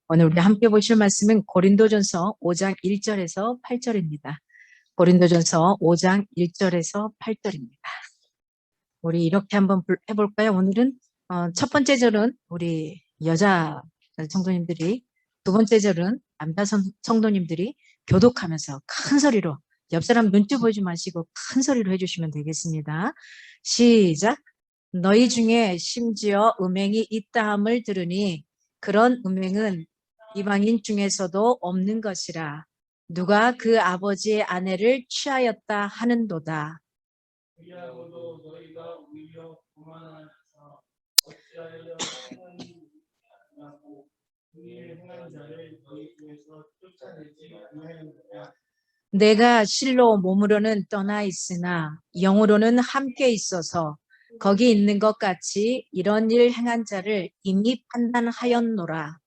오늘 우리 함께 보실 말씀은 고린도전서 5장 1절에서 8절입니다. 고린도전서 5장 1절에서 8절입니다. 우리 이렇게 한번 해볼까요? 오늘은 첫 번째 절은 우리 여자 성도님들이, 두 번째 절은 남자 성도님들이 교독하면서 큰 소리로, 옆 사람 눈치 보지 마시고 큰 소리로 해주시면 되겠습니다. 시작. 너희 중에 심지어 음행이 있다함을 들으니 그런 음행은 이방인 중에서도 없는 것이라. 누가 그 아버지의 아내를 취하였다 하는도다. 그리하고도 너희가 오히려 교만하여서 어찌하여 행하는 아니하고 의에 행한 자를 너희 중에서 쫓아내지 아니하였느냐. 내가 실로 몸으로는 떠나 있으나 영으로는 함께 있어서 거기 있는 것 같이 이런 일 행한 자를 이미 판단하였노라.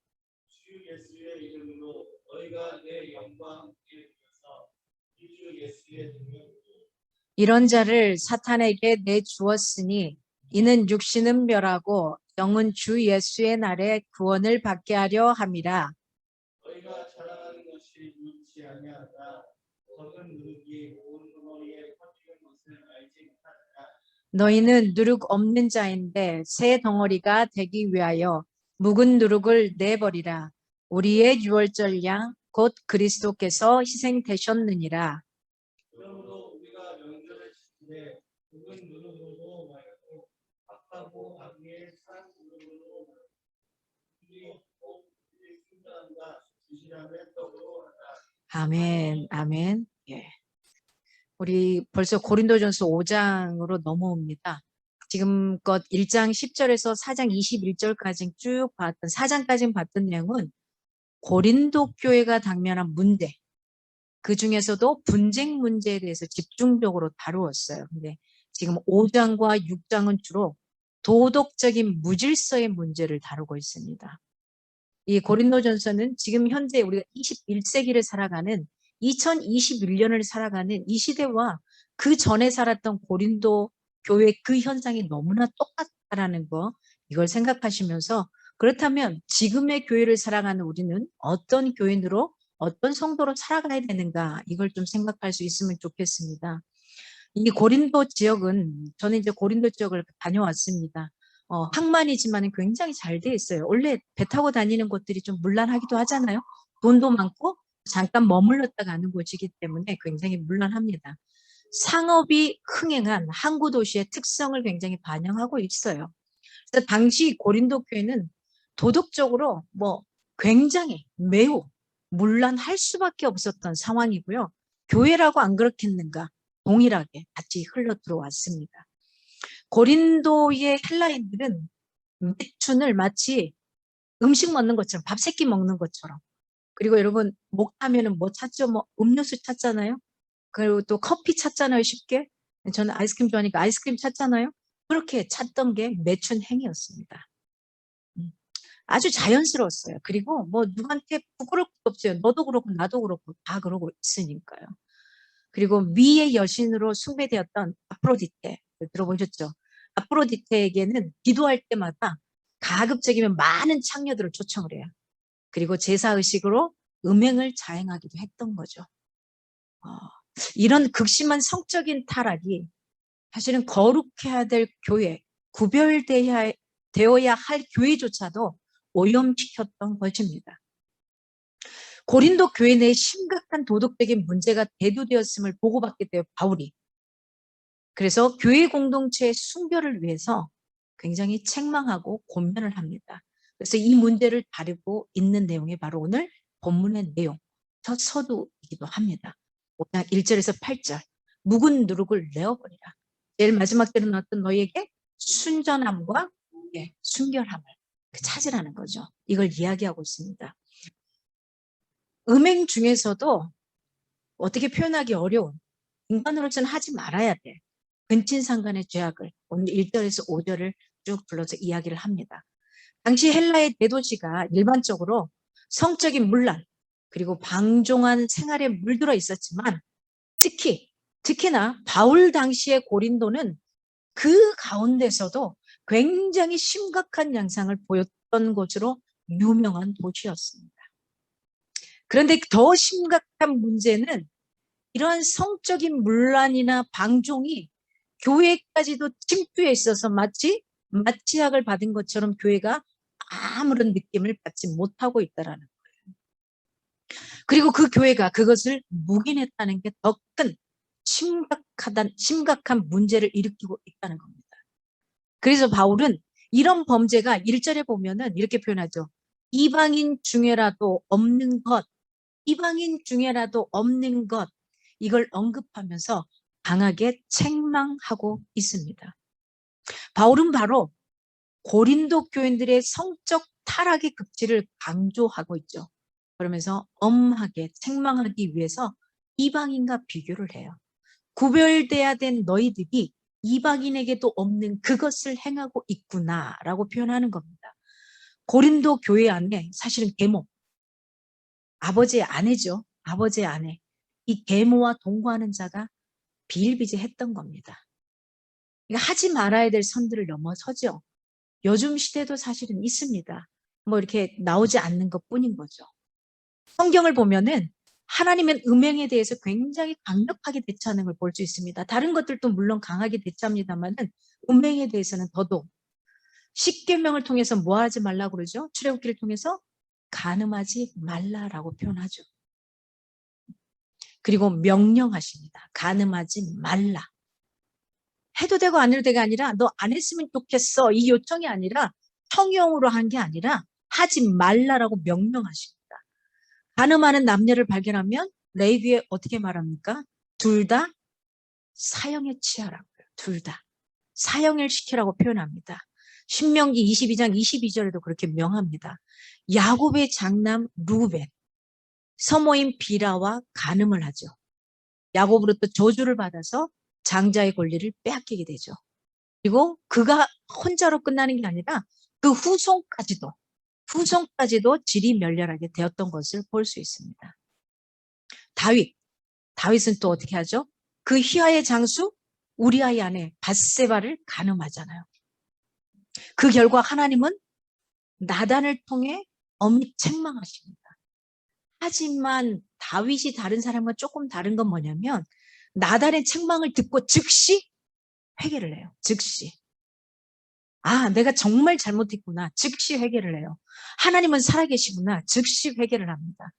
주 예수의 이름으로 너희가 내 영광에 비해서 주 예수의 능력으로 이런 자를 사탄에게 내주었으니 이는 육신은 멸하고 영은 주 예수의 날에 구원을 받게 하려 함이라. 너희가 자랑하는 것이 옳지 아니하다. 적은 누룩이 온 덩어리에 퍼지는 것을 알지 못하느냐. 너희는 누룩 없는 자인데 새 덩어리가 되기 위하여 묵은 누룩을 내버리라. 우리의 유월절 양 곧 그리스도께서 희생되셨느니라. 그러므로 우리가 명절을 지키되 묵은 누룩으로 말고 악하고 악의 산 누룩으로 우리 순전함과 주시함의 떡으로 하라. 아멘, 아멘. 예. 우리 벌써 고린도전서 5장으로 넘어옵니다. 지금껏 1장 10절에서 4장 21절까지 쭉 봤던, 4장까지 봤던 내용은 고린도 교회가 당면한 문제, 그 중에서도 분쟁 문제에 대해서 집중적으로 다루었어요. 근데 지금 5장과 6장은 주로 도덕적인 무질서의 문제를 다루고 있습니다. 이 고린도전서는 지금 현재 우리가 21세기를 살아가는 2021년을 살아가는 이 시대와 그 전에 살았던 고린도 교회 그 현상이 너무나 똑같다라는 거, 이걸 생각하시면서 그렇다면 지금의 교회를 살아가는 우리는 어떤 교인으로, 어떤 성도로 살아가야 되는가, 이걸 좀 생각할 수 있으면 좋겠습니다. 이 고린도 지역은, 저는 이제 고린도 지역을 다녀왔습니다. 항만이지만 굉장히 잘 돼 있어요. 원래 배 타고 다니는 곳들이 좀 문란하기도 하잖아요. 돈도 많고 잠깐 머물렀다 가는 곳이기 때문에 굉장히 문란합니다. 상업이 흥행한 항구 도시의 특성을 굉장히 반영하고 있어요. 그래서 당시 고린도 교회는 도덕적으로 굉장히 매우 문란할 수밖에 없었던 상황이고요. 교회라고 안 그렇겠는가? 동일하게 같이 흘러 들어왔습니다. 고린도의 헬라인들은 매춘을 마치 음식 먹는 것처럼, 밥 세끼 먹는 것처럼. 그리고 여러분, 목 타면은 뭐 찾죠? 음료수 찾잖아요. 그리고 또 커피 찾잖아요, 쉽게. 저는 아이스크림 좋아하니까 아이스크림 찾잖아요. 그렇게 찾던 게 매춘 행위였습니다. 아주 자연스러웠어요. 그리고 누구한테 부끄러울 것도 없어요. 너도 그렇고 나도 그렇고 다 그러고 있으니까요. 그리고 미의 여신으로 숭배되었던 아프로디테, 들어보셨죠? 아프로디테에게는 기도할 때마다 가급적이면 많은 창녀들을 초청을 해요. 그리고 제사의식으로 음행을 자행하기도 했던 거죠. 이런 극심한 성적인 타락이 사실은 거룩해야 될 교회, 구별되어야 할 교회조차도 오염시켰던 것입니다. 고린도 교회 내에 심각한 도덕적인 문제가 대두되었음을 보고받게 되어 바울이, 그래서 교회 공동체의 순결을 위해서 굉장히 책망하고 권면을 합니다. 그래서 이 문제를 다루고 있는 내용이 바로 오늘 본문의 내용, 첫 서두이기도 합니다. 5장 1절에서 8절, 묵은 누룩을 내어버리라. 제일 마지막 때로 나왔던 너희에게 순전함과 순결함을 찾으라는 거죠. 이걸 이야기하고 있습니다. 음행 중에서도 어떻게 표현하기 어려운, 인간으로서는 하지 말아야 돼, 근친상간의 죄악을 오늘 1절에서 5절을 쭉 불러서 이야기를 합니다. 당시 헬라의 대도시가 일반적으로 성적인 문란 그리고 방종한 생활에 물들어 있었지만 특히나 바울 당시의 고린도는 그 가운데서도 굉장히 심각한 양상을 보였던 곳으로 유명한 도시였습니다. 그런데 더 심각한 문제는 이러한 성적인 문란이나 방종이 교회까지도 침투해 있어서 마치 마취약을 받은 것처럼 교회가 아무런 느낌을 받지 못하고 있다라는 거예요. 그리고 그 교회가 그것을 묵인했다는 게 더 큰 심각한 문제를 일으키고 있다는 겁니다. 그래서 바울은 이런 범죄가 1절에 보면은 이렇게 표현하죠. 이방인 중에라도 없는 것, 이방인 중에라도 없는 것, 이걸 언급하면서 강하게 책망하고 있습니다. 바울은 바로 고린도 교인들의 성적 타락의 극치를 강조하고 있죠. 그러면서 엄하게 책망하기 위해서 이방인과 비교를 해요. 구별돼야 된 너희들이 이방인에게도 없는 그것을 행하고 있구나라고 표현하는 겁니다. 고린도 교회 안에 사실은 계모, 아버지의 아내죠. 아버지의 아내. 이 계모와 동거하는 자가 비일비재했던 겁니다. 그러니까 하지 말아야 될 선들을 넘어서죠. 요즘 시대도 사실은 있습니다. 뭐 이렇게 나오지 않는 것뿐인 거죠. 성경을 보면은 하나님은 음행에 대해서 굉장히 강력하게 대처하는 걸 볼 수 있습니다. 다른 것들도 물론 강하게 대처합니다만은 음행에 대해서는 더더욱 십계명을 통해서 뭐 하지 말라고 그러죠? 출애굽기를 통해서 간음하지 말라라고 표현하죠. 그리고 명령하십니다. 간음하지 말라. 해도 되고 안 해도 되가 아니라 너 안 했으면 좋겠어. 이 요청이 아니라 청용으로 한 게 아니라 하지 말라라고 명령하십니다. 간음하는 남녀를 발견하면 레위기에 어떻게 말합니까? 둘 다 사형에 취하라고요. 둘 다. 사형을 시키라고 표현합니다. 신명기 22장 22절에도 그렇게 명합니다. 야곱의 장남 루벤, 서모인 비라와 간음을 하죠. 야곱으로부터 저주를 받아서 장자의 권리를 빼앗기게 되죠. 그리고 그가 혼자로 끝나는 게 아니라 그 후손까지도 질이 멸렬하게 되었던 것을 볼 수 있습니다. 다윗은 또 어떻게 하죠? 그 희화의 장수 우리아의 아내 밧세바를 간음하잖아요. 그 결과 하나님은 나단을 통해 엄히 책망하십니다. 하지만 다윗이 다른 사람과 조금 다른 건 뭐냐면 나단의 책망을 듣고 즉시 회개를 해요. 즉시. 아, 내가 정말 잘못했구나. 즉시 회개를 해요. 하나님은 살아계시구나. 즉시 회개를 합니다.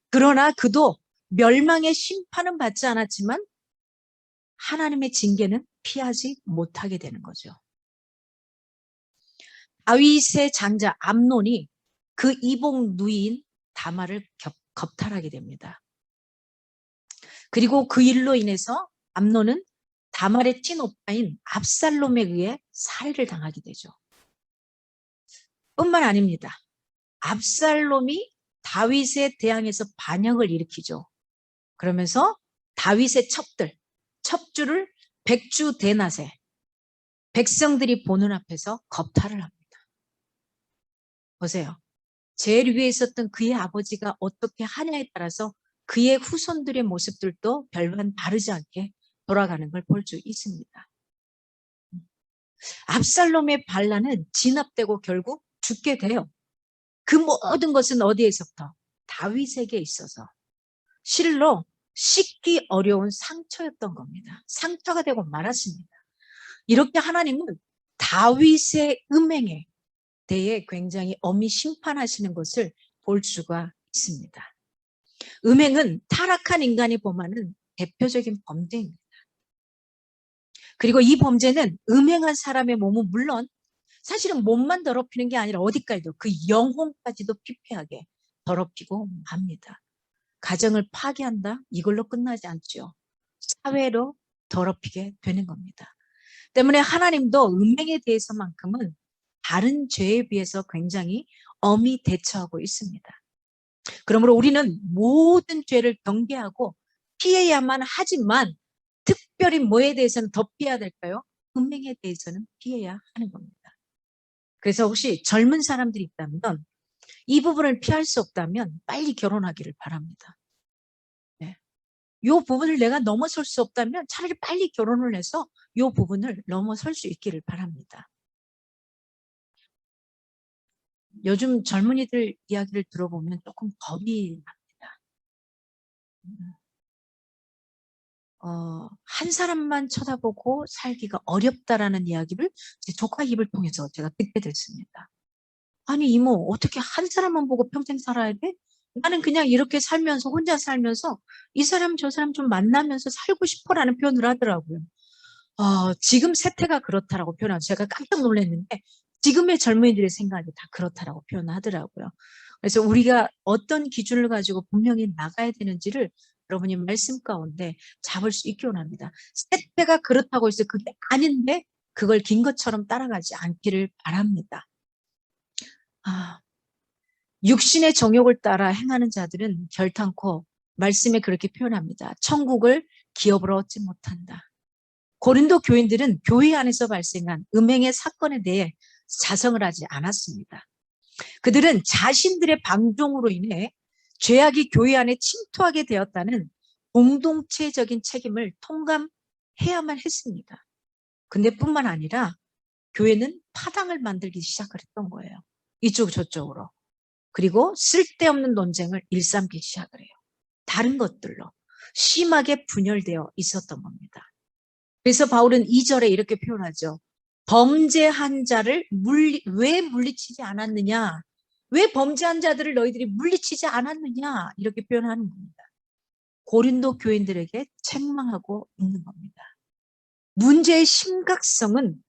그러나 그도 멸망의 심판은 받지 않았지만 하나님의 징계는 피하지 못하게 되는 거죠. 다윗의 장자 암논이 그 이복 누이인 다말을 겁탈하게 됩니다. 그리고 그 일로 인해서 암논은 다말의 친오빠인 압살롬에 의해 살해를 당하게 되죠. 뿐만 아닙니다. 압살롬이 다윗에 대항해서 반역을 일으키죠. 그러면서 다윗의 첩주를 백주 대낮에 백성들이 보는 앞에서 겁탈을 합니다. 보세요. 제일 위에 있었던 그의 아버지가 어떻게 하냐에 따라서 그의 후손들의 모습들도 별반 다르지 않게 돌아가는 걸 볼 수 있습니다. 압살롬의 반란은 진압되고 결국 죽게 돼요. 그 모든 것은 어디에서부터? 다윗에게 있어서 실로 씻기 어려운 상처였던 겁니다. 상처가 되고 말았습니다. 이렇게 하나님은 다윗의 음행에 대해 굉장히 엄히 심판하시는 것을 볼 수가 있습니다. 음행은 타락한 인간이 범하는 대표적인 범죄입니다. 그리고 이 범죄는 음행한 사람의 몸은 물론 사실은 몸만 더럽히는 게 아니라 어디까지도 그 영혼까지도 피폐하게 더럽히고 맙니다. 가정을 파괴한다? 이걸로 끝나지 않죠. 사회로 더럽히게 되는 겁니다. 때문에 하나님도 음행에 대해서만큼은 다른 죄에 비해서 굉장히 엄히 대처하고 있습니다. 그러므로 우리는 모든 죄를 경계하고 피해야만 하지만 특별히 뭐에 대해서는 더 피해야 될까요? 음행에 대해서는 피해야 하는 겁니다. 그래서 혹시 젊은 사람들이 있다면 이 부분을 피할 수 없다면 빨리 결혼하기를 바랍니다. 네. 이 부분을 내가 넘어설 수 없다면 차라리 빨리 결혼을 해서 이 부분을 넘어설 수 있기를 바랍니다. 요즘 젊은이들 이야기를 들어보면 조금 겁이 납니다. 한 사람만 쳐다보고 살기가 어렵다라는 이야기를 제 조카 입을 통해서 제가 듣게 됐습니다. 아니, 이모, 어떻게 한 사람만 보고 평생 살아야 돼? 나는 그냥 이렇게 살면서, 혼자 살면서, 이 사람, 저 사람 좀 만나면서 살고 싶어라는 표현을 하더라고요. 지금 세태가 그렇다라고 표현하고 제가 깜짝 놀랐는데, 지금의 젊은이들의 생각이 다 그렇다라고 표현하더라고요. 그래서 우리가 어떤 기준을 가지고 분명히 나가야 되는지를 여러분이 말씀 가운데 잡을 수 있기 원합니다. 세태가 그렇다고 해서 그게 아닌데, 그걸 긴 것처럼 따라가지 않기를 바랍니다. 육신의 정욕을 따라 행하는 자들은 결탄코 말씀에 그렇게 표현합니다. 천국을 기업으로 얻지 못한다. 고린도 교인들은 교회 안에서 발생한 음행의 사건에 대해 자성을 하지 않았습니다. 그들은 자신들의 방종으로 인해 죄악이 교회 안에 침투하게 되었다는 공동체적인 책임을 통감해야만 했습니다. 근데 뿐만 아니라 교회는 파당을 만들기 시작을 했던 거예요. 이쪽 저쪽으로. 그리고 쓸데없는 논쟁을 일삼기 시작을 해요. 다른 것들로 심하게 분열되어 있었던 겁니다. 그래서 바울은 2절에 이렇게 표현하죠. 범죄한 자를 왜 물리치지 않았느냐? 왜 범죄한 자들을 너희들이 물리치지 않았느냐? 이렇게 표현하는 겁니다. 고린도 교인들에게 책망하고 있는 겁니다. 문제의 심각성은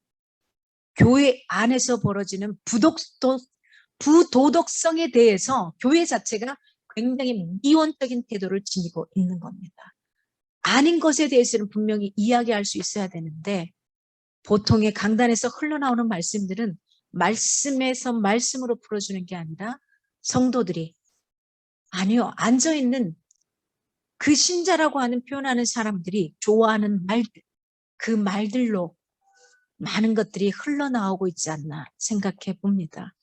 교회 안에서 벌어지는 부도덕성에 대해서 교회 자체가 굉장히 미온적인 태도를 지니고 있는 겁니다. 아닌 것에 대해서는 분명히 이야기할 수 있어야 되는데 보통의 강단에서 흘러나오는 말씀들은 말씀에서 말씀으로 풀어주는 게 아니라 성도들이 아니요, 앉아있는 그 신자라고 하는 표현하는 사람들이 좋아하는 말들, 그 말들로 많은 것들이 흘러나오고 있지 않나 생각해 봅니다.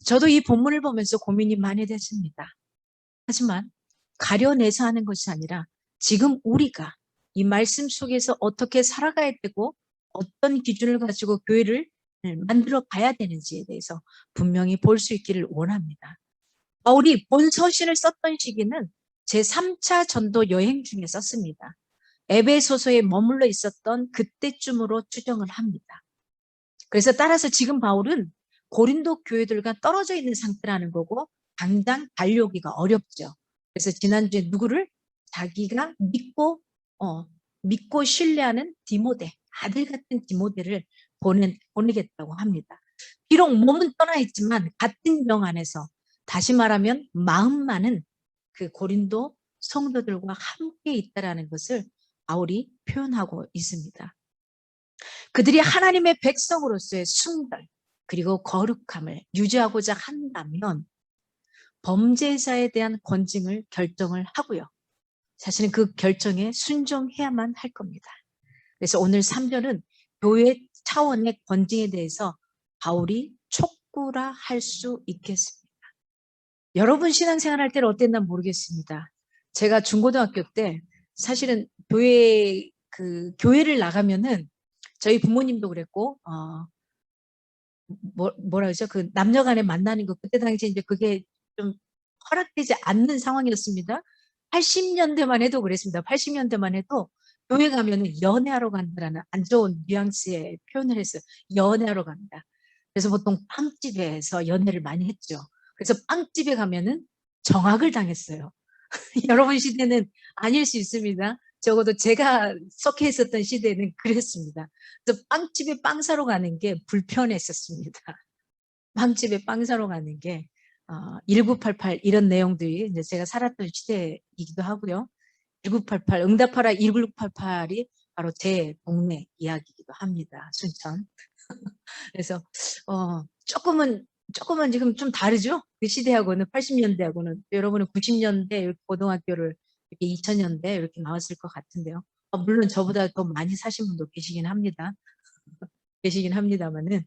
저도 이 본문을 보면서 고민이 많이 됐습니다. 하지만 가려내서 하는 것이 아니라 지금 우리가 이 말씀 속에서 어떻게 살아가야 되고 어떤 기준을 가지고 교회를 만들어 가야 되는지에 대해서 분명히 볼 수 있기를 원합니다. 바울이 본 서신을 썼던 시기는 제3차 전도 여행 중에 썼습니다. 에베소서에 머물러 있었던 그때쯤으로 추정을 합니다. 그래서 따라서 지금 바울은 고린도 교회들과 떨어져 있는 상태라는 거고 당장 달려오기가 어렵죠. 그래서 지난주에 누구를 자기가 믿고 신뢰하는 디모데, 아들 같은 디모데를 보내겠다고 합니다. 비록 몸은 떠나 있지만 같은 명 안에서 다시 말하면 마음만은 그 고린도 성도들과 함께 있다라는 것을 바울이 표현하고 있습니다. 그들이 하나님의 백성으로서의 숭배 그리고 거룩함을 유지하고자 한다면 범죄자에 대한 권징을 결정을 하고요. 사실은 그 결정에 순종해야만 할 겁니다. 그래서 오늘 3절은 교회 차원의 권징에 대해서 바울이 촉구라 할 수 있겠습니다. 여러분 신앙생활 할 때는 어땠나 모르겠습니다. 제가 중고등학교 때 사실은 교회를 나가면은 저희 부모님도 그랬고 뭐라 그러죠? 그 남녀 간에 만나는 거 그때 당시에 이제 그게 좀 허락되지 않는 상황이었습니다. 80년대만 해도 그랬습니다. 80년대만 해도 교회 가면은 연애하러 간다라는 안 좋은 뉘앙스의 표현을 했어요. 연애하러 간다. 그래서 보통 빵집에서 연애를 많이 했죠. 그래서 빵집에 가면은 정학을 당했어요. 여러분 시대는 아닐 수 있습니다. 적어도 제가 속해 있었던 시대는 그랬습니다. 그래서 빵집에 빵 사러 가는 게 불편했었습니다. 빵집에 빵 사러 가는 게 1988 이런 내용들이 이제 제가 살았던 시대이기도 하고요. 1988 응답하라 1988이 바로 제 동네 이야기이기도 합니다. 순천. 그래서 조금은 지금 좀 다르죠? 그 시대하고는 80년대하고는 여러분은 90년대 고등학교를 이렇게 2000년대 이렇게 나왔을 것 같은데요. 물론 저보다 더 많이 사신 분도 계시긴 합니다. 계시긴 합니다만은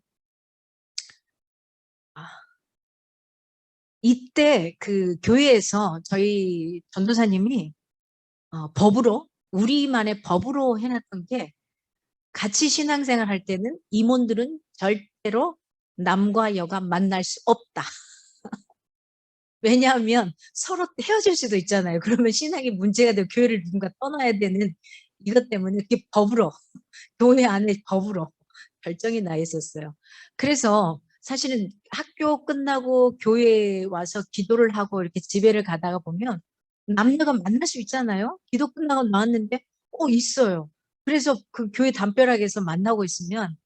이때 그 교회에서 저희 전도사님이 법으로 우리만의 법으로 해놨던 게 같이 신앙생활 할 때는 임원들은 절대로 남과 여가 만날 수 없다. 왜냐하면 서로 헤어질 수도 있잖아요. 그러면 신앙이 문제가 되고 교회를 누군가 떠나야 되는 이것 때문에 이렇게 법으로 교회 안에 법으로 결정이 나 있었어요. 그래서 사실은 학교 끝나고 교회에 와서 기도를 하고 이렇게 집회를 가다가 보면 남녀가 만날 수 있잖아요. 기도 끝나고 나왔는데 있어요. 그래서 그 교회 담벼락에서 만나고 있으면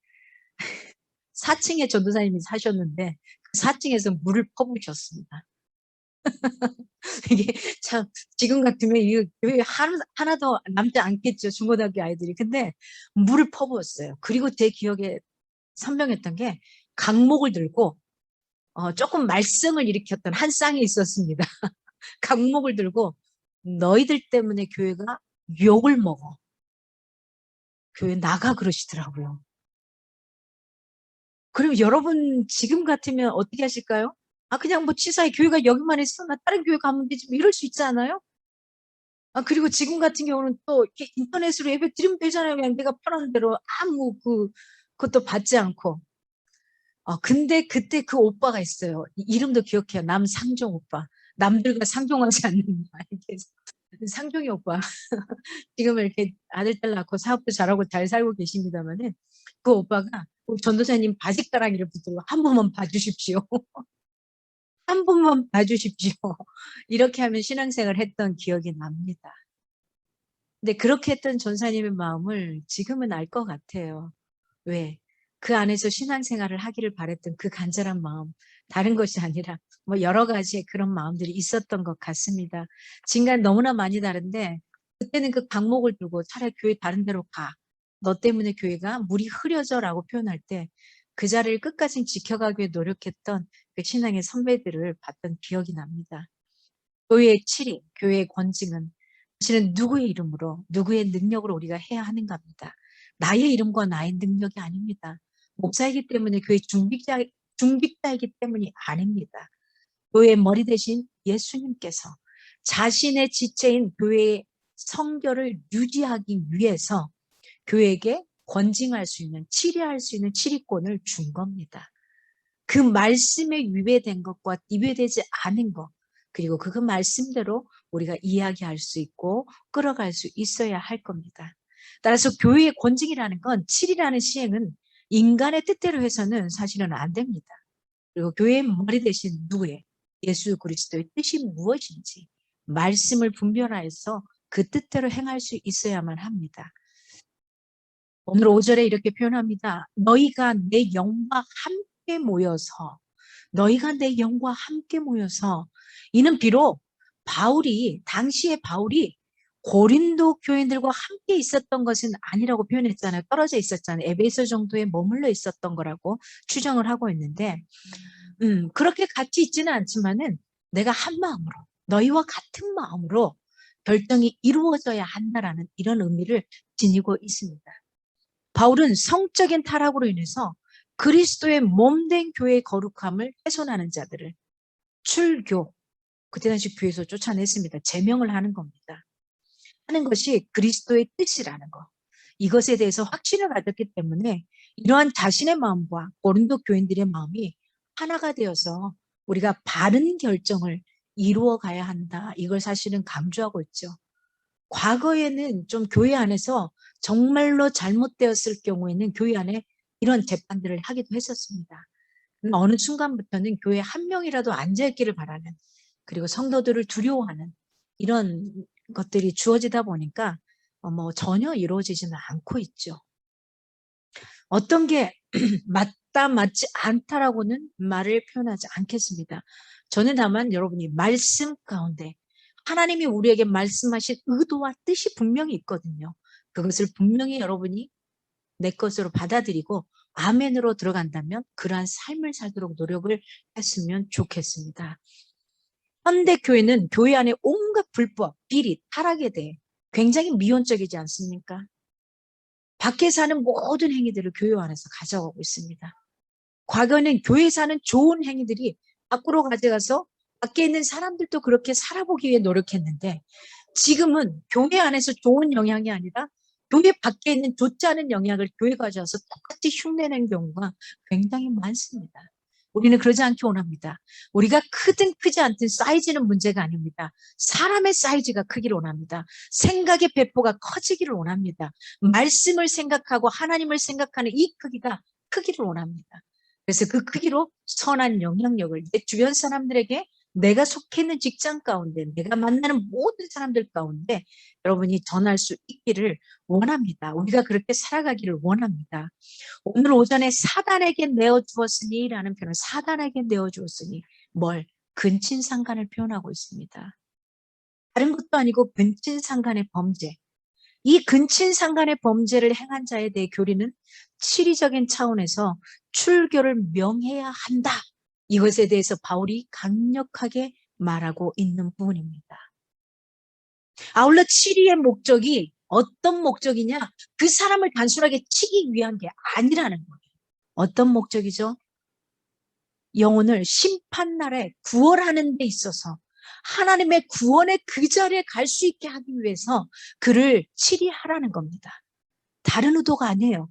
4층에 전도사님이 사셨는데 그 4층에서 물을 퍼부으셨습니다. 이게 참 지금 같으면 이거 교회 하나도 남지 않겠죠. 중고등학교 아이들이. 근데 물을 퍼부었어요. 그리고 제 기억에 선명했던 게 강목을 들고 조금 말썽을 일으켰던 한 쌍이 있었습니다. 강목을 들고 너희들 때문에 교회가 욕을 먹어. 교회 나가 그러시더라고요. 그럼 여러분 지금 같으면 어떻게 하실까요? 그냥 뭐 치사해. 교회가 여기만 있어. 나 다른 교회 가면 되지. 뭐 이럴 수 있지 않아요? 그리고 지금 같은 경우는 또 이렇게 인터넷으로 예배 드리면 되잖아요. 그냥 내가 편한 대로 아무 그것도 받지 않고. 근데 그때 그 오빠가 있어요. 이름도 기억해요. 남상종 오빠. 남들과 상종하지 않는 상종이 오빠. 지금은 이렇게 아들, 딸 낳고 사업도 잘하고 잘 살고 계십니다만은 그 오빠가 전도사님 바짓가랑이를 붙들고 한 번만 봐주십시오. 한 번만 봐주십시오. 이렇게 하면 신앙생활을 했던 기억이 납니다. 근데 그렇게 했던 전사님의 마음을 지금은 알 것 같아요. 왜? 그 안에서 신앙생활을 하기를 바랬던 그 간절한 마음, 다른 것이 아니라 뭐 여러 가지의 그런 마음들이 있었던 것 같습니다. 지금과는 너무나 많이 다른데 그때는 그 강목을 들고 차라리 교회 다른 데로 가. 너 때문에 교회가 물이 흐려져라고 표현할 때 그 자리를 끝까지 지켜가기 위해 노력했던 그 신앙의 선배들을 봤던 기억이 납니다. 교회의 치리, 교회의 권징은 사실은 누구의 이름으로, 누구의 능력으로 우리가 해야 하는가 합니다. 나의 이름과 나의 능력이 아닙니다. 목사이기 때문에 교회 중직자이기 때문이 아닙니다. 교회의 머리 대신 예수님께서 자신의 지체인 교회의 성결을 유지하기 위해서 교회에게 권징할 수 있는, 치리할 수 있는 치리권을 준 겁니다. 그 말씀에 위배된 것과 위배되지 않은 것, 그리고 그 말씀대로 우리가 이야기할 수 있고 끌어갈 수 있어야 할 겁니다. 따라서 교회의 권징이라는 건 칠이라는 시행은 인간의 뜻대로 해서는 사실은 안 됩니다. 그리고 교회의 머리 대신 누구의 예수 그리스도의 뜻이 무엇인지 말씀을 분별하여서 그 뜻대로 행할 수 있어야만 합니다. 오늘 5절에 이렇게 표현합니다. 너희가 내 영과 함께 모여서 이는 비록 당시에 바울이 고린도 교인들과 함께 있었던 것은 아니라고 표현했잖아요. 떨어져 있었잖아요. 에베소 정도에 머물러 있었던 거라고 추정을 하고 있는데 그렇게 같이 있지는 않지만은 내가 한 마음으로 너희와 같은 마음으로 결정이 이루어져야 한다라는 이런 의미를 지니고 있습니다. 바울은 성적인 타락으로 인해서 그리스도의 몸된 교회의 거룩함을 훼손하는 자들을 출교, 그때 당시 교회에서 쫓아냈습니다. 제명을 하는 겁니다. 하는 것이 그리스도의 뜻이라는 것. 이것에 대해서 확신을 가졌기 때문에 이러한 자신의 마음과 고린도 교인들의 마음이 하나가 되어서 우리가 바른 결정을 이루어 가야 한다. 이걸 사실은 강조하고 있죠. 과거에는 좀 교회 안에서 정말로 잘못되었을 경우에는 교회 안에 이런 재판들을 하기도 했었습니다. 어느 순간부터는 교회 한 명이라도 앉아있기를 바라는, 그리고 성도들을 두려워하는 이런 것들이 주어지다 보니까 뭐 전혀 이루어지지는 않고 있죠. 어떤 게 맞다 맞지 않다라고는 말을 표현하지 않겠습니다. 저는 다만 여러분이 말씀 가운데 하나님이 우리에게 말씀하신 의도와 뜻이 분명히 있거든요. 그것을 분명히 여러분이 내 것으로 받아들이고 아멘으로 들어간다면 그러한 삶을 살도록 노력을 했으면 좋겠습니다. 현대교회는 교회 안에 온갖 불법, 비리, 타락에 대해 굉장히 미온적이지 않습니까? 밖에서 하는 모든 행위들을 교회 안에서 가져가고 있습니다. 과거에는 교회에서 하는 좋은 행위들이 밖으로 가져가서 밖에 있는 사람들도 그렇게 살아보기 위해 노력했는데 지금은 교회 안에서 좋은 영향이 아니라 교회 밖에 있는 좋지 않은 영향을 교회 가져와서 똑같이 흉내내는 경우가 굉장히 많습니다. 우리는 그러지 않기 원합니다. 우리가 크든 크지 않든 사이즈는 문제가 아닙니다. 사람의 사이즈가 크기를 원합니다. 생각의 배포가 커지기를 원합니다. 말씀을 생각하고 하나님을 생각하는 이 크기가 크기를 원합니다. 그래서 그 크기로 선한 영향력을 내 주변 사람들에게, 내가 속해 있는 직장 가운데, 내가 만나는 모든 사람들 가운데 여러분이 전할 수 있기를 원합니다. 우리가 그렇게 살아가기를 원합니다. 오늘 오전에 사단에게 내어주었으니 라는 표현을, 사단에게 내어주었으니 뭘? 근친상간을 표현하고 있습니다. 다른 것도 아니고 근친상간의 범죄. 이 근친상간의 범죄를 행한 자에 대해 교리는 치리적인 차원에서 출교를 명해야 한다. 이것에 대해서 바울이 강력하게 말하고 있는 부분입니다. 아울러 치리의 목적이 어떤 목적이냐? 그 사람을 단순하게 치기 위한 게 아니라는 거예요. 어떤 목적이죠? 영혼을 심판날에 구원하는 데 있어서 하나님의 구원의 그 자리에 갈 수 있게 하기 위해서 그를 치리하라는 겁니다. 다른 의도가 아니에요.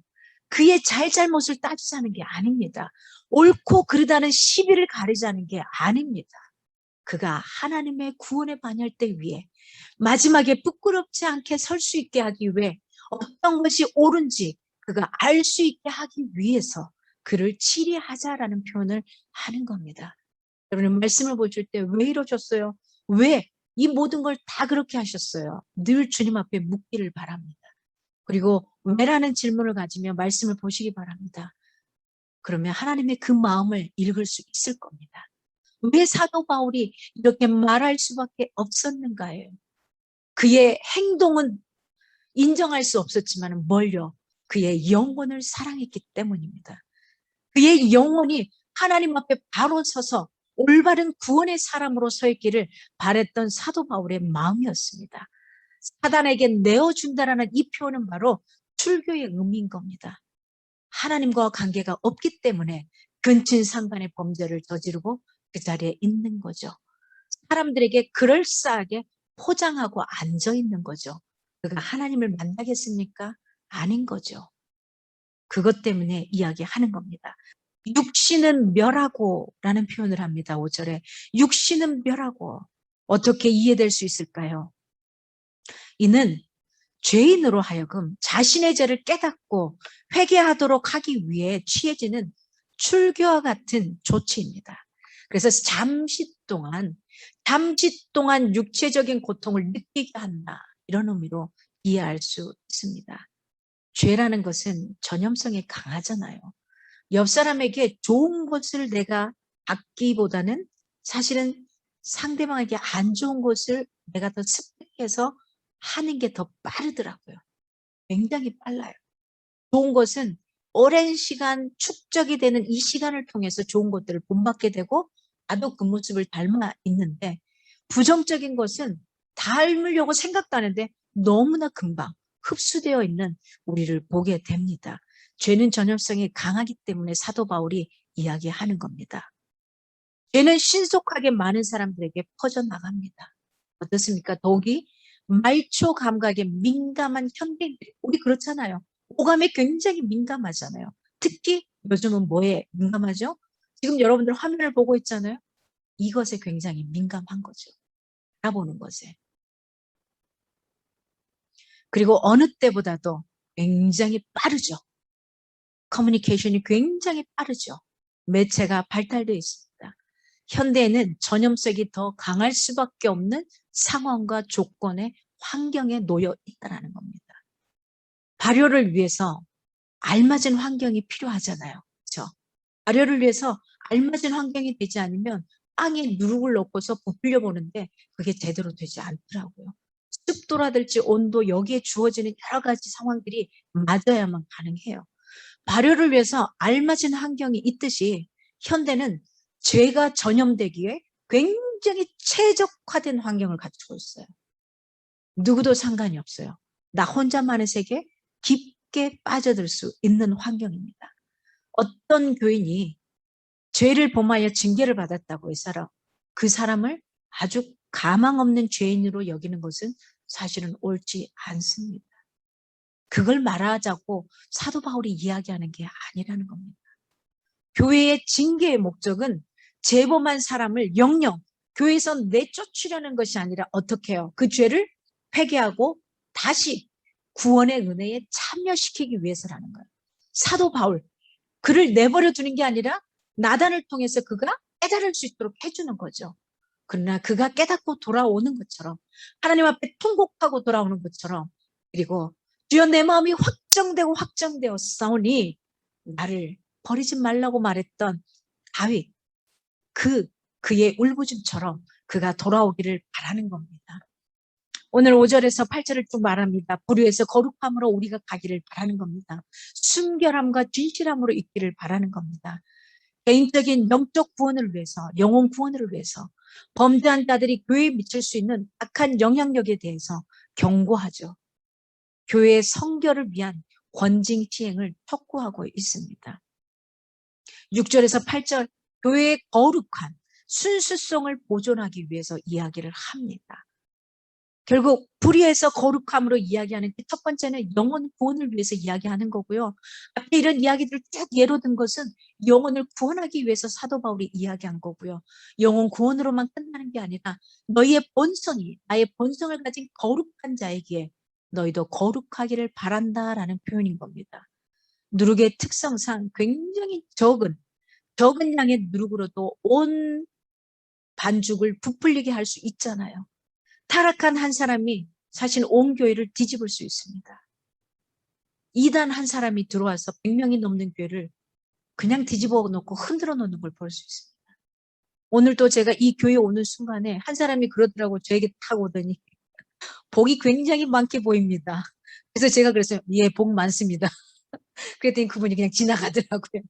그의 잘잘못을 따지자는 게 아닙니다. 옳고 그르다는 시비를 가리자는 게 아닙니다. 그가 하나님의 구원의 반열대 위에 마지막에 부끄럽지 않게 설 수 있게 하기 위해 어떤 것이 옳은지 그가 알 수 있게 하기 위해서 그를 치리하자라는 표현을 하는 겁니다. 여러분, 말씀을 보실 때 왜 이러셨어요? 왜? 이 모든 걸 다 그렇게 하셨어요. 늘 주님 앞에 묻기를 바랍니다. 그리고 왜라는 질문을 가지며 말씀을 보시기 바랍니다. 그러면 하나님의 그 마음을 읽을 수 있을 겁니다. 왜 사도 바울이 이렇게 말할 수밖에 없었는가요? 그의 행동은 인정할 수 없었지만 뭘요? 그의 영혼을 사랑했기 때문입니다. 그의 영혼이 하나님 앞에 바로 서서 올바른 구원의 사람으로 서 있기를 바랬던 사도 바울의 마음이었습니다. 사단에게 내어준다라는 이 표현은 바로 출교의 의미인 겁니다. 하나님과 관계가 없기 때문에 근친상간의 범죄를 저지르고 그 자리에 있는 거죠. 사람들에게 그럴싸하게 포장하고 앉아 있는 거죠. 그가 하나님을 만나겠습니까? 아닌 거죠. 그것 때문에 이야기하는 겁니다. 육신은 멸하고 라는 표현을 합니다. 5절에 육신은 멸하고. 어떻게 이해될 수 있을까요? 이는 죄인으로 하여금 자신의 죄를 깨닫고 회개하도록 하기 위해 취해지는 출교와 같은 조치입니다. 그래서 잠시 동안 육체적인 고통을 느끼게 한다. 이런 의미로 이해할 수 있습니다. 죄라는 것은 전염성이 강하잖아요. 옆 사람에게 좋은 것을 내가 받기보다는 사실은 상대방에게 안 좋은 것을 내가 더 습득해서 하는 게 더 빠르더라고요. 굉장히 빨라요. 좋은 것은 오랜 시간 축적이 되는 이 시간을 통해서 좋은 것들을 본받게 되고 나도 그 모습을 닮아 있는데, 부정적인 것은 닮으려고 생각도 하는데 너무나 금방 흡수되어 있는 우리를 보게 됩니다. 죄는 전염성이 강하기 때문에 사도 바울이 이야기하는 겁니다. 죄는 신속하게 많은 사람들에게 퍼져나갑니다. 어떻습니까? 더욱이 말초 감각에 민감한 현대인들, 우리 그렇잖아요. 오감에 굉장히 민감하잖아요. 특히 요즘은 뭐에 민감하죠? 지금 여러분들 화면을 보고 있잖아요. 이것에 굉장히 민감한 거죠. 알아보는 것에. 그리고 어느 때보다도 굉장히 빠르죠. 커뮤니케이션이 굉장히 빠르죠. 매체가 발달되어 있습니다. 현대에는 전염성이 더 강할 수밖에 없는 상황과 조건의 환경에 놓여 있다는 겁니다. 발효를 위해서 알맞은 환경이 필요하잖아요. 그렇죠? 발효를 위해서 알맞은 환경이 되지 않으면 빵에 누룩을 넣고서 부풀려 보는데 그게 제대로 되지 않더라고요. 습도라든지 온도, 여기에 주어지는 여러 가지 상황들이 맞아야만 가능해요. 발효를 위해서 알맞은 환경이 있듯이 현대는 죄가 전염되기에 굉장히 최적화된 환경을 갖추고 있어요. 누구도 상관이 없어요. 나 혼자만의 세계에 깊게 빠져들 수 있는 환경입니다. 어떤 교인이 죄를 범하여 징계를 받았다고 해서 그 사람을 아주 가망 없는 죄인으로 여기는 것은 사실은 옳지 않습니다. 그걸 말하자고 사도 바울이 이야기하는 게 아니라는 겁니다. 교회의 징계의 목적은 재범한 사람을 영영 교회에서 내쫓으려는 것이 아니라 어떻게 해요? 그 죄를 회개하고 다시 구원의 은혜에 참여시키기 위해서라는 거예요. 사도 바울, 그를 내버려 두는 게 아니라 나단을 통해서 그가 깨달을 수 있도록 해주는 거죠. 그러나 그가 깨닫고 돌아오는 것처럼, 하나님 앞에 통곡하고 돌아오는 것처럼, 그리고 주여 내 마음이 확정되고 확정되어 싸우니 나를 버리지 말라고 말했던 다윗, 그의 울부짖음처럼 그가 돌아오기를 바라는 겁니다. 오늘 5절에서 8절을 쭉 말합니다. 불의에서 거룩함으로 우리가 가기를 바라는 겁니다. 순결함과 진실함으로 있기를 바라는 겁니다. 개인적인 영적 구원을 위해서, 영혼 구원을 위해서 범죄한 자들이 교회에 미칠 수 있는 악한 영향력에 대해서 경고하죠. 교회의 성결을 위한 권징 시행을 촉구하고 있습니다. 6절에서 8절, 교회의 거룩한 순수성을 보존하기 위해서 이야기를 합니다. 결국 불의에서 거룩함으로 이야기하는 게 첫 번째는 영혼 구원을 위해서 이야기하는 거고요. 앞에 이런 이야기들을 쭉 예로 든 것은 영혼을 구원하기 위해서 사도 바울이 이야기한 거고요. 영혼 구원으로만 끝나는 게 아니라 너희의 본성이, 나의 본성을 가진 거룩한 자에게 너희도 거룩하기를 바란다라는 표현인 겁니다. 누룩의 특성상 굉장히 적은 양의 누룩으로도 온 반죽을 부풀리게 할 수 있잖아요. 타락한 한 사람이 사실 온 교회를 뒤집을 수 있습니다. 이단 한 사람이 들어와서 100명이 넘는 교회를 그냥 뒤집어 놓고 흔들어 놓는 걸 볼 수 있습니다. 오늘도 제가 이 교회에 오는 순간에 한 사람이 그러더라고. 저에게 탁 오더니 복이 굉장히 많게 보입니다. 그래서 제가 그랬어요. 예, 복 많습니다. 그랬더니 그분이 그냥 지나가더라고요.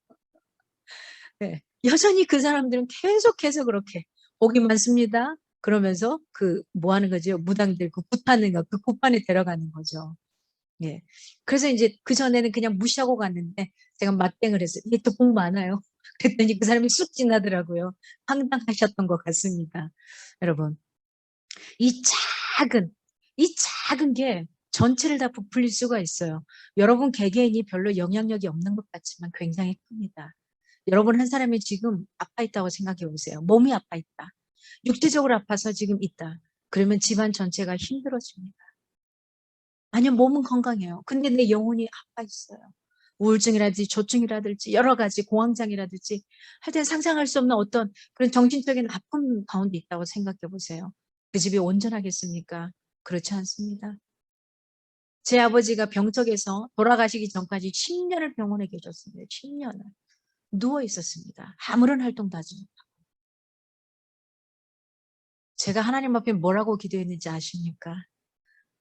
네. 여전히 그 사람들은 계속해서 그렇게 복이 많습니다. 그러면서 뭐 하는 거죠? 무당들 굿하는 거, 그 굿판에 데려가는 거죠. 예. 그래서 이제 그전에는 그냥 무시하고 갔는데 제가 맞땡을 했어요. 이게 또 복 많아요. 그랬더니 그 사람이 쑥 지나더라고요. 황당하셨던 것 같습니다. 여러분, 이 작은, 이 작은 게 전체를 다 부풀릴 수가 있어요. 여러분 개개인이 별로 영향력이 없는 것 같지만 굉장히 큽니다. 여러분 한 사람이 지금 아파 있다고 생각해 보세요. 몸이 아파 있다. 육체적으로 아파서 지금 있다. 그러면 집안 전체가 힘들어집니다. 아니요, 몸은 건강해요. 근데 내 영혼이 아파 있어요. 우울증이라든지 조증이라든지 여러 가지 공황장애라든지 하여튼 상상할 수 없는 어떤 그런 정신적인 아픔 가운데 있다고 생각해 보세요. 그 집이 온전하겠습니까? 그렇지 않습니다. 제 아버지가 병석에서 돌아가시기 전까지 10년을 병원에 계셨습니다. 10년을. 누워 있었습니다. 아무런 활동도 하지 못하고. 제가 하나님 앞에 뭐라고 기도했는지 아십니까?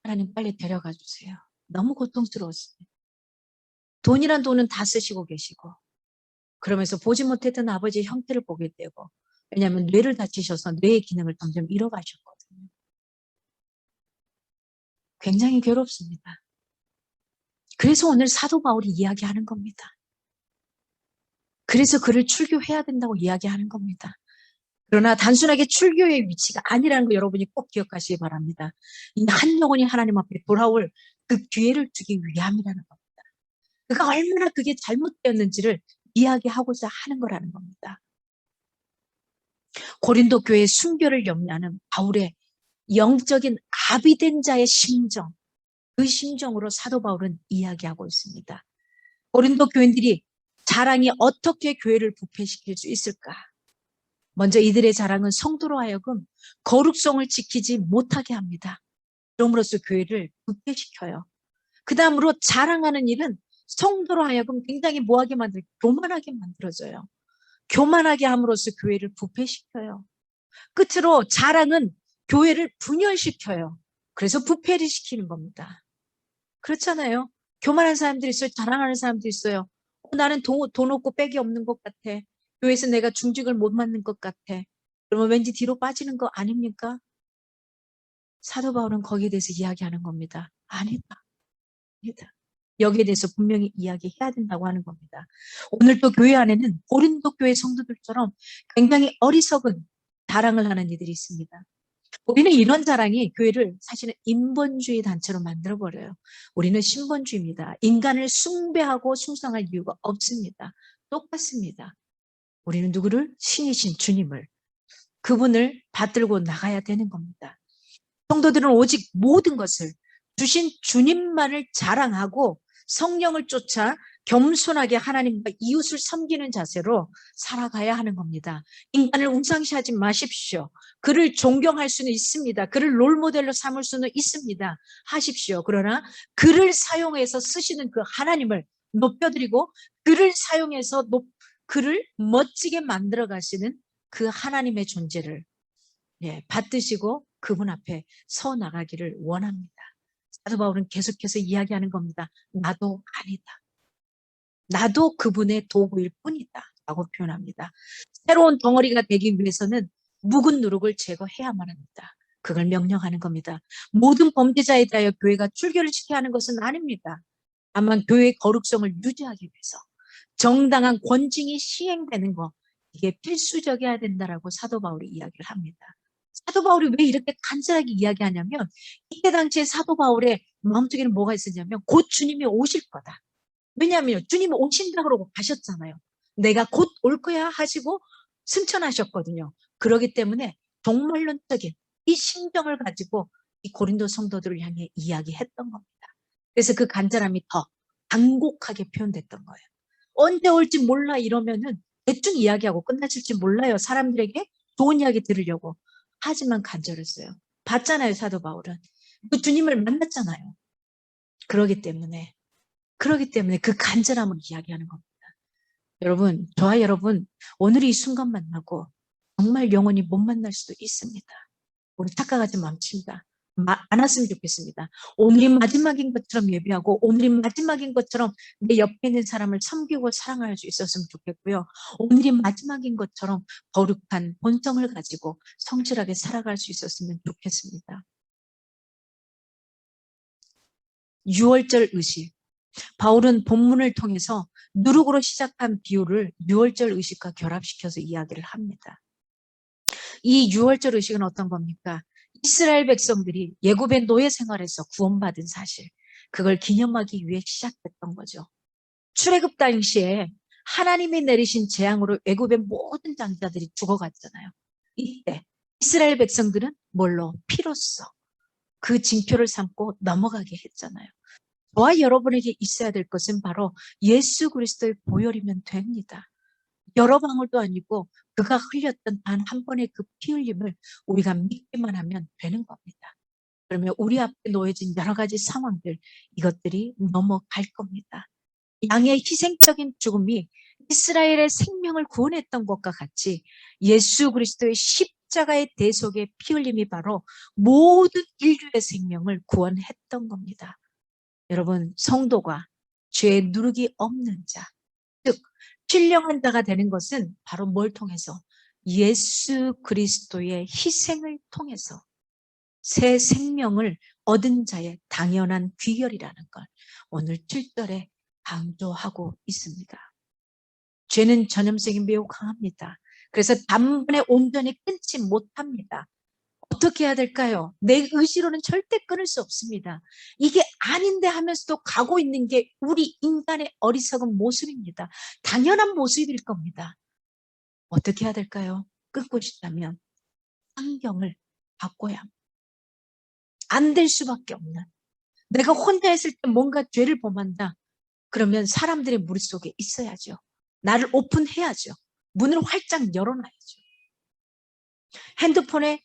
하나님 빨리 데려가 주세요. 너무 고통스러웠습니다. 돈이란 돈은 다 쓰시고 계시고 그러면서 보지 못했던 아버지의 형태를 보게 되고 왜냐하면 뇌를 다치셔서 뇌의 기능을 점점 잃어가셨거든요. 굉장히 괴롭습니다. 그래서 오늘 사도 바울이 이야기하는 겁니다. 그래서 그를 출교해야 된다고 이야기하는 겁니다. 그러나 단순하게 출교의 위치가 아니라는 거 여러분이 꼭 기억하시기 바랍니다. 이 한 영혼이 하나님 앞에 돌아올 그 기회를 주기 위함이라는 겁니다. 그가 얼마나 그게 잘못되었는지를 이야기하고자 하는 거라는 겁니다. 고린도 교회의 순교를 염려하는 바울의 영적인 아비된 자의 심정, 그 심정으로 사도 바울은 이야기하고 있습니다. 고린도 교인들이 자랑이 어떻게 교회를 부패시킬 수 있을까? 먼저 이들의 자랑은 성도로 하여금 거룩성을 지키지 못하게 합니다. 그럼으로써 교회를 부패시켜요. 그 다음으로 자랑하는 일은 성도로 하여금 굉장히 뭐하게 교만하게 만들어져요. 교만하게 함으로써 교회를 부패시켜요. 끝으로 자랑은 교회를 분열시켜요. 그래서 부패를 시키는 겁니다. 그렇잖아요. 교만한 사람들이 있어요. 자랑하는 사람들이 있어요. 나는 돈 없고 빽이 없는 것 같아. 교회에서 내가 중직을 못 맡는 것 같아. 그러면 왠지 뒤로 빠지는 거 아닙니까? 사도 바울은 거기에 대해서 이야기하는 겁니다. 아니다. 아니다. 여기에 대해서 분명히 이야기해야 된다고 하는 겁니다. 오늘 또 교회 안에는 고린도 교회 성도들처럼 굉장히 어리석은 자랑을 하는 이들이 있습니다. 우리는 이런 자랑이 교회를 사실은 인본주의 단체로 만들어버려요. 우리는 신본주의입니다. 인간을 숭배하고 숭상할 이유가 없습니다. 똑같습니다. 우리는 누구를? 신이신 주님을, 그분을 받들고 나가야 되는 겁니다. 성도들은 오직 모든 것을 주신 주님만을 자랑하고 성령을 쫓아 겸손하게 하나님과 이웃을 섬기는 자세로 살아가야 하는 겁니다. 인간을 우상시하지 마십시오. 그를 존경할 수는 있습니다. 그를 롤모델로 삼을 수는 있습니다. 하십시오. 그러나 그를 사용해서 쓰시는 그 하나님을 높여드리고 그를 사용해서 그를 멋지게 만들어 가시는 그 하나님의 존재를 받드시고 그분 앞에 서 나가기를 원합니다. 사도 바울은 계속해서 이야기하는 겁니다. 나도 아니다. 나도 그분의 도구일 뿐이다 라고 표현합니다. 새로운 덩어리가 되기 위해서는 묵은 누룩을 제거해야만 합니다. 그걸 명령하는 겁니다. 모든 범죄자에 대하여 교회가 출교를 시켜야 하는 것은 아닙니다. 다만 교회의 거룩성을 유지하기 위해서 정당한 권징이 시행되는 것, 이게 필수적이어야 된다라고 사도 바울이 이야기를 합니다. 사도 바울이 왜 이렇게 간절하게 이야기하냐면 이때 당시에 사도 바울의 마음속에는 뭐가 있었냐면 곧 주님이 오실 거다. 왜냐하면 주님이 오신다 그러고 가셨잖아요. 내가 곧 올 거야 하시고 승천하셨거든요. 그렇기 때문에 종말론적인 이 심정을 가지고 이 고린도 성도들을 향해 이야기했던 겁니다. 그래서 그 간절함이 더 간곡하게 표현됐던 거예요. 언제 올지 몰라 이러면은 대충 이야기하고 끝나실지 몰라요. 사람들에게 좋은 이야기 들으려고. 하지만 간절했어요. 봤잖아요, 사도 바울은. 그 주님을 만났잖아요. 그러기 때문에 그 간절함을 이야기하는 겁니다. 여러분, 저와 여러분, 오늘 이 순간 만나고 정말 영원히 못 만날 수도 있습니다. 우리 착각하지 맙시다. 안 왔으면 좋겠습니다. 오늘이 마지막인 것처럼 예배하고 오늘이 마지막인 것처럼 내 옆에 있는 사람을 섬기고 사랑할 수 있었으면 좋겠고요. 오늘이 마지막인 것처럼 거룩한 본성을 가지고 성실하게 살아갈 수 있었으면 좋겠습니다. 6월절 의식. 바울은 본문을 통해서 누룩으로 시작한 비유를 6월절 의식과 결합시켜서 이야기를 합니다. 이 6월절 의식은 어떤 겁니까? 이스라엘 백성들이 예굽의 노예 생활에서 구원받은 사실, 그걸 기념하기 위해 시작됐던 거죠. 출애굽 당시에 하나님이 내리신 재앙으로 애굽의 모든 장자들이 죽어갔잖아요. 이때 이스라엘 백성들은 뭘로? 피로써 그 징표를 삼고 넘어가게 했잖아요. 저와 여러분에게 있어야 될 것은 바로 예수 그리스도의 보혈이면 됩니다. 여러 방울도 아니고 그가 흘렸던 단 한 번의 그 피 흘림을 우리가 믿기만 하면 되는 겁니다. 그러면 우리 앞에 놓여진 여러 가지 상황들, 이것들이 넘어갈 겁니다. 양의 희생적인 죽음이 이스라엘의 생명을 구원했던 것과 같이 예수 그리스도의 십자가의 대속의 피 흘림이 바로 모든 인류의 생명을 구원했던 겁니다. 여러분, 성도가 죄의 누룩이 없는 자, 즉 신령한 자가 되는 것은 바로 뭘 통해서? 예수 그리스도의 희생을 통해서 새 생명을 얻은 자의 당연한 귀결이라는 걸 오늘 7절에 강조하고 있습니다. 죄는 전염성이 매우 강합니다. 그래서 단번에 온전히 끊지 못합니다. 어떻게 해야 될까요? 내 의지로는 절대 끊을 수 없습니다. 이게 아닌데 하면서도 가고 있는 게 우리 인간의 어리석은 모습입니다. 당연한 모습일 겁니다. 어떻게 해야 될까요? 끊고 싶다면 환경을 바꿔야 합니다. 안 될 수밖에 없는. 내가 혼자 있을 때 뭔가 죄를 범한다. 그러면 사람들의 머릿속에 있어야죠. 나를 오픈해야죠. 문을 활짝 열어놔야죠. 핸드폰에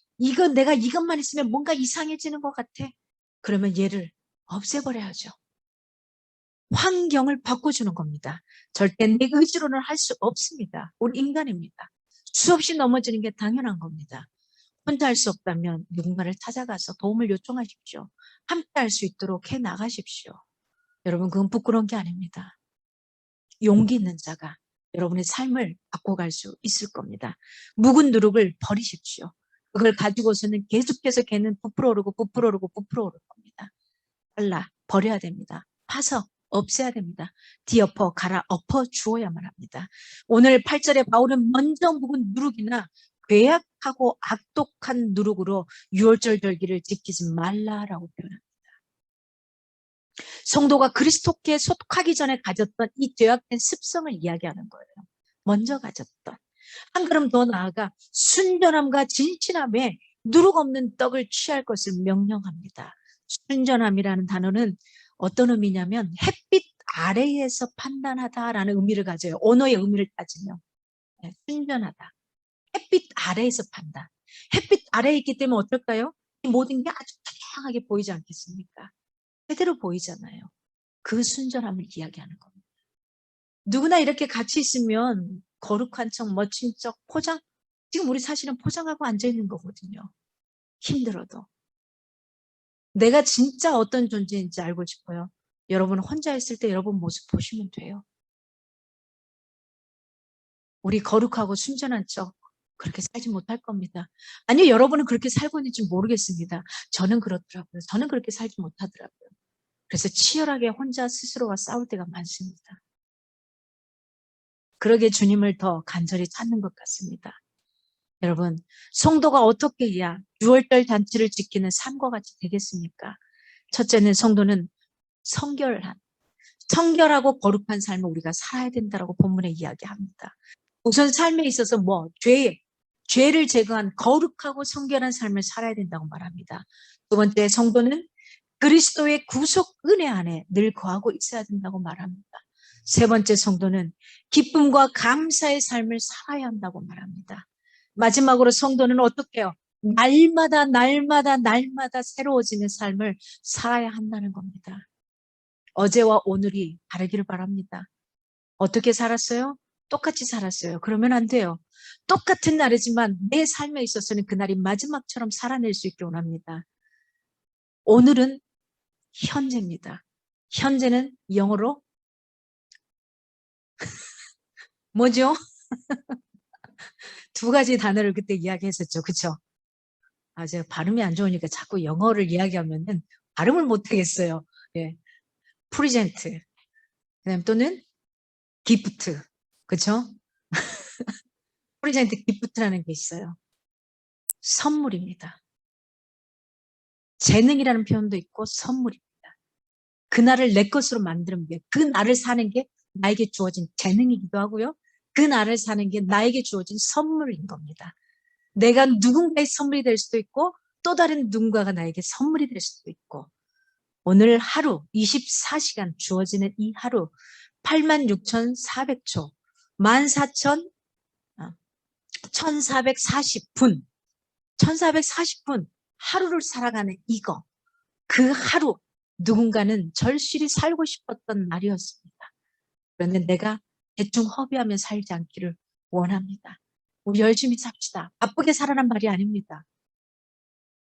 내가 이것만 있으면 뭔가 이상해지는 것 같아. 그러면 얘를 없애버려야죠. 환경을 바꿔주는 겁니다. 절대 내 의지로는 할 수 없습니다. 우리 인간입니다. 수없이 넘어지는 게 당연한 겁니다. 혼자 할 수 없다면 누군가를 찾아가서 도움을 요청하십시오. 함께 할 수 있도록 해 나가십시오. 여러분, 그건 부끄러운 게 아닙니다. 용기 있는 자가 여러분의 삶을 바꿔갈 수 있을 겁니다. 묵은 누룩을 버리십시오. 그걸 가지고서는 계속해서 걔는 부풀어 오르고 겁니다. 잘라 버려야 됩니다. 파서 없애야 됩니다. 뒤엎어 갈아 엎어 주어야만 합니다. 오늘 8절에 바울은 먼저 묵은 누룩이나 괴악하고 악독한 누룩으로 유월절 절기를 지키지 말라라고 표현합니다. 성도가 그리스도께 속하기 전에 가졌던 이 죄악된 습성을 이야기하는 거예요. 먼저 가졌던. 한 걸음 더 나아가 순전함과 진실함에 누룩 없는 떡을 취할 것을 명령합니다. 순전함이라는 단어는 어떤 의미냐면 햇빛 아래에서 판단하다라는 의미를 가져요. 언어의 의미를 따지면. 순전하다. 햇빛 아래에서 판단. 햇빛 아래에 있기 때문에 어떨까요? 이 모든 게 아주 다양하게 보이지 않겠습니까? 제대로 보이잖아요. 그 순전함을 이야기하는 겁니다. 누구나 이렇게 같이 있으면 거룩한 척, 멋진 척, 포장, 지금 우리 사실은 포장하고 앉아있는 거거든요. 힘들어도. 내가 진짜 어떤 존재인지 알고 싶어요. 여러분 혼자 있을 때 여러분 모습 보시면 돼요. 우리 거룩하고 순전한 척 그렇게 살지 못할 겁니다. 아니요, 여러분은 그렇게 살고 있는지 모르겠습니다. 저는 그렇더라고요. 저는 그렇게 살지 못하더라고요. 그래서 치열하게 혼자 스스로가 싸울 때가 많습니다. 그러게 주님을 더 간절히 찾는 것 같습니다. 여러분, 성도가 어떻게 해야 6월절 잔치를 지키는 삶과 같이 되겠습니까? 첫째는 성도는 성결하고 거룩한 삶을 우리가 살아야 된다고 본문에 이야기합니다. 우선 삶에 있어서 죄를 제거한 거룩하고 성결한 삶을 살아야 된다고 말합니다. 두 번째, 성도는 그리스도의 구속 은혜 안에 늘 거하고 있어야 된다고 말합니다. 세 번째, 성도는 기쁨과 감사의 삶을 살아야 한다고 말합니다. 마지막으로 성도는 어떻게 해요? 날마다 새로워지는 삶을 살아야 한다는 겁니다. 어제와 오늘이 다르기를 바랍니다. 어떻게 살았어요? 똑같이 살았어요. 그러면 안 돼요. 똑같은 날이지만 내 삶에 있어서는 그날이 마지막처럼 살아낼 수 있게 원합니다. 오늘은 현재입니다. 현재는 영어로 뭐죠? 두 가지 단어를 그때 이야기했었죠. 그렇죠? 제가 발음이 안 좋으니까 자꾸 영어를 이야기하면은 발음을 못 하겠어요. 예. 프리젠트. 그다음 또는 기프트. 그렇죠? 프리젠트 기프트라는 게 있어요. 선물입니다. 재능이라는 표현도 있고 선물입니다. 그날을 내 것으로 만드는 게, 그 날을 사는 게 나에게 주어진 재능이기도 하고요. 그 날을 사는 게 나에게 주어진 선물인 겁니다. 내가 누군가의 선물이 될 수도 있고 또 다른 누군가가 나에게 선물이 될 수도 있고, 오늘 하루 24시간 주어지는 이 하루 86,400초 1440분 1440분 하루를 살아가는 이거, 그 하루 누군가는 절실히 살고 싶었던 날이었습니다. 그런데 내가 대충 허비하며 살지 않기를 원합니다. 우리 열심히 삽시다. 바쁘게 살아란 말이 아닙니다.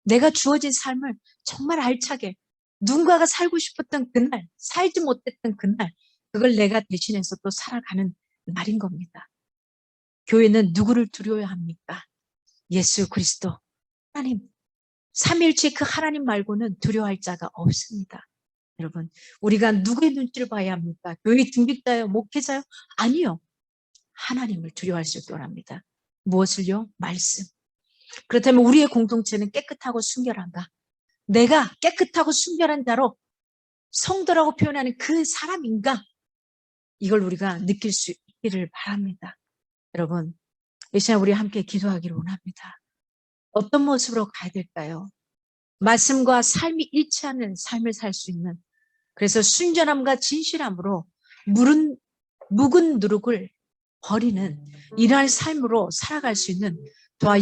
내가 주어진 삶을 정말 알차게, 누군가가 살고 싶었던 그날, 살지 못했던 그날, 그걸 내가 대신해서 또 살아가는 날인 겁니다. 교회는 누구를 두려워야 합니까? 예수 그리스도, 하나님, 삼위일체 그 하나님 말고는 두려워할 자가 없습니다. 여러분, 우리가 누구의 눈치를 봐야 합니까? 교회 중직자요? 목회자요? 아니요. 하나님을 두려워할 수 있게 원합니다. 무엇을요? 말씀. 그렇다면 우리의 공동체는 깨끗하고 순결한가? 내가 깨끗하고 순결한 자로 성도라고 표현하는 그 사람인가? 이걸 우리가 느낄 수 있기를 바랍니다. 여러분, 이 시간 우리 함께 기도하기를 원합니다. 어떤 모습으로 가야 될까요? 말씀과 삶이 일치하는 삶을 살 수 있는, 그래서 순전함과 진실함으로 묵은 누룩을 버리는 이러한 삶으로 살아갈 수 있는 도와